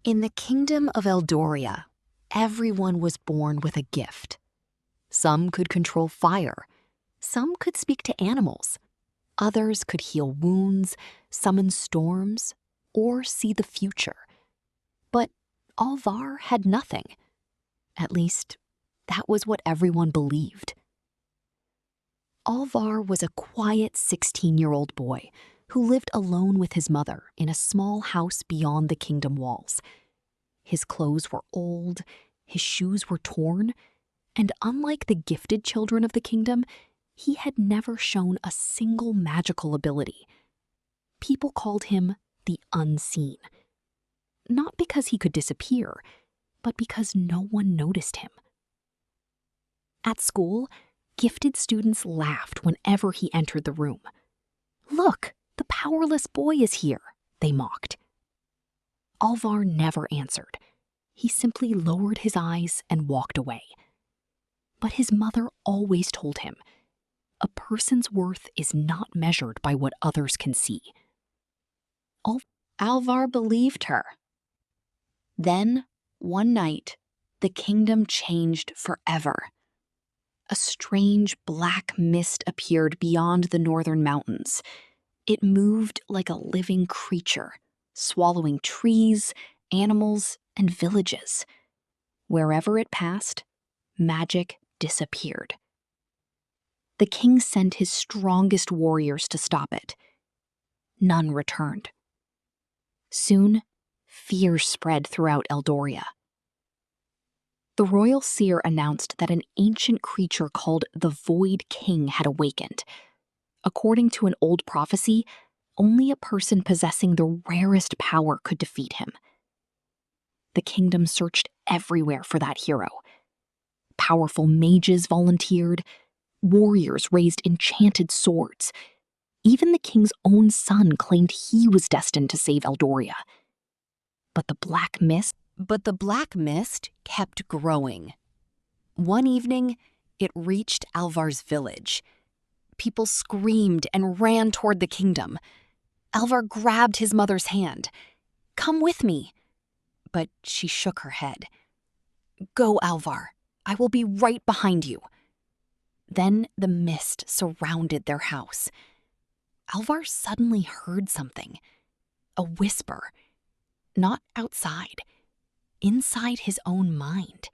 In the kingdom of Eldoria, everyone was born with a gift. Some could control fire, some could speak to animals, others could heal wounds, summon storms, or see the future. But Alvar had nothing. At least, that was what everyone believed. Alvar was a quiet 16-year-old boy who lived alone with his mother in a small house beyond the kingdom walls. His clothes were old, his shoes were torn, and unlike the gifted children of the kingdom, he had never shown a single magical ability. People called him the Unseen. Not because he could disappear, but because no one noticed him. At school, gifted students laughed whenever he entered the room. "Look, the powerless boy is here," they mocked. Alvar never answered. He simply lowered his eyes and walked away. But his mother always told him, a person's worth is not measured by what others can see. Alvar believed her. Then, one night, the kingdom changed forever. A strange black mist appeared beyond the northern mountains. It moved like a living creature, swallowing trees, animals, and villages. Wherever it passed, magic disappeared. The king sent his strongest warriors to stop it. None returned. Soon, fear spread throughout Eldoria. The royal seer announced that an ancient creature called the Void King had awakened. According to an old prophecy, only a person possessing the rarest power could defeat him. The kingdom searched everywhere for that hero. Powerful mages volunteered, warriors raised enchanted swords. Even the king's own son claimed he was destined to save Eldoria. But the black mist kept growing. One evening, it reached Alvar's village. People screamed and ran toward the kingdom. Alvar grabbed his mother's hand. "Come with me." But she shook her head. "Go, Alvar. I will be right behind you." Then the mist surrounded their house. Alvar suddenly heard something. A whisper. Not outside. Inside his own mind.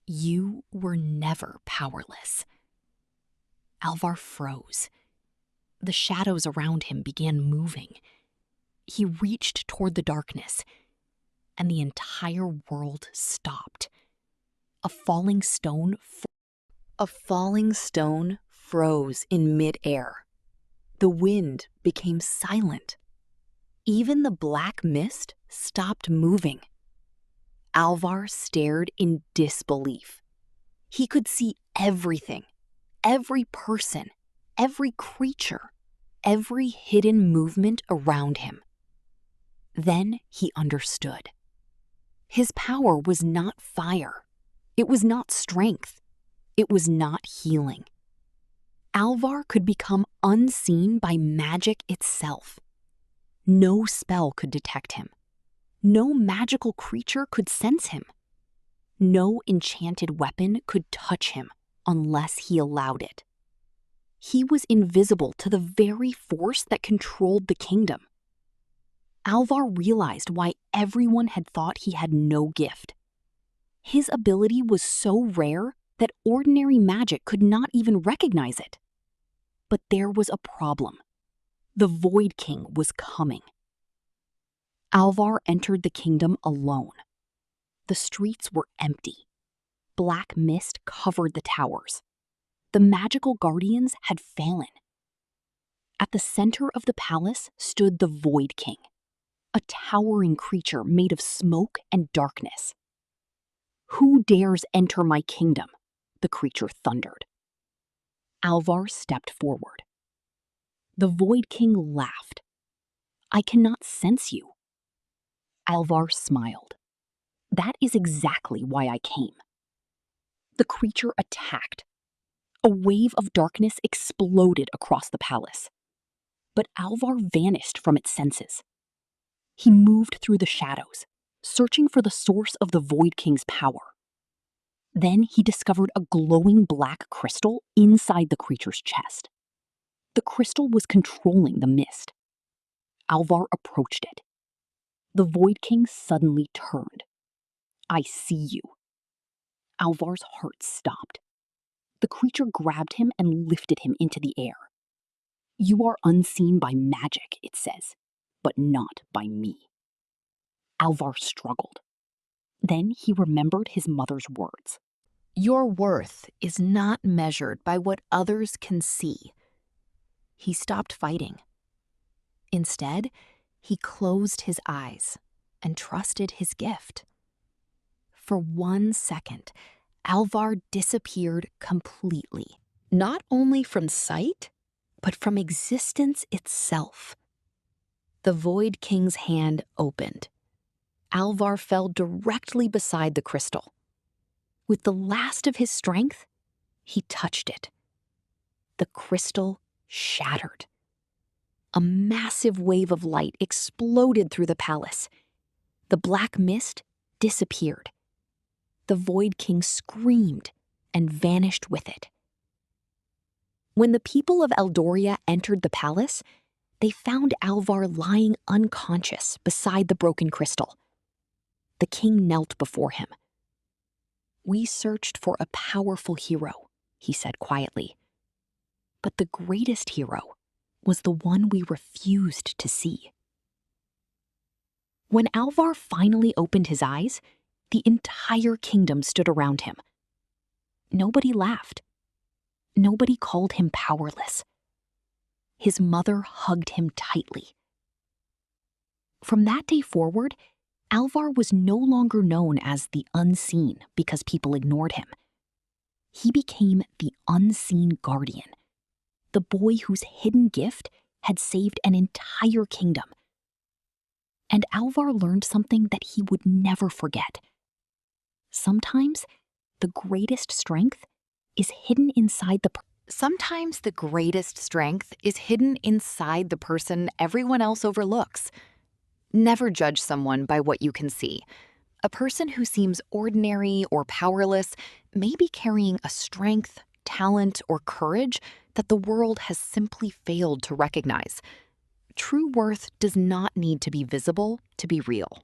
You were never powerless. Alvar froze. The shadows around him began moving. He reached toward the darkness, and the entire world stopped. A falling stone froze in mid-air. The wind became silent. Even the black mist stopped moving. Alvar stared in disbelief. He could see everything, every person, every creature, every hidden movement around him. Then he understood. His power was not fire. It was not strength. It was not healing. Alvar could become unseen by magic itself. No spell could detect him. No magical creature could sense him. No enchanted weapon could touch him unless he allowed it. He was invisible to the very force that controlled the kingdom. Alvar realized why everyone had thought he had no gift. His ability was so rare that ordinary magic could not even recognize it. But there was a problem. The Void King was coming. Alvar entered the kingdom alone. The streets were empty. Black mist covered the towers. The magical guardians had fallen. At the center of the palace stood the Void King, a towering creature made of smoke and darkness. "Who dares enter my kingdom?" the creature thundered. Alvar stepped forward. The Void King laughed. "I cannot sense you." Alvar smiled. "That is exactly why I came." The creature attacked. A wave of darkness exploded across the palace. But Alvar vanished from its senses. He moved through the shadows, searching for the source of the Void King's power. Then he discovered a glowing black crystal inside the creature's chest. The crystal was controlling the mist. Alvar approached it. The Void King suddenly turned. "I see you." Alvar's heart stopped. The creature grabbed him and lifted him into the air. "You are unseen by magic," it says, "but not by me." Alvar struggled. Then he remembered his mother's words. Your worth is not measured by what others can see. He stopped fighting. Instead, he closed his eyes and trusted his gift. For 1 second, Alvar disappeared completely, not only from sight, but from existence itself. The Void King's hand opened. Alvar fell directly beside the crystal. With the last of his strength, he touched it. The crystal shattered. A massive wave of light exploded through the palace. The black mist disappeared. The Void King screamed and vanished with it. When the people of Eldoria entered the palace, they found Alvar lying unconscious beside the broken crystal. The king knelt before him. "We searched for a powerful hero," he said quietly. "But the greatest hero was the one we refused to see." When Alvar finally opened his eyes, the entire kingdom stood around him. Nobody laughed. Nobody called him powerless. His mother hugged him tightly. From that day forward, Alvar was no longer known as the unseen because people ignored him. He became the unseen guardian, the boy whose hidden gift had saved an entire kingdom. And Alvar learned something that he would never forget. Sometimes the greatest strength is hidden inside the person everyone else overlooks. Never judge someone by what you can see. A person who seems ordinary or powerless may be carrying a strength, talent, or courage that the world has simply failed to recognize. True worth does not need to be visible to be real.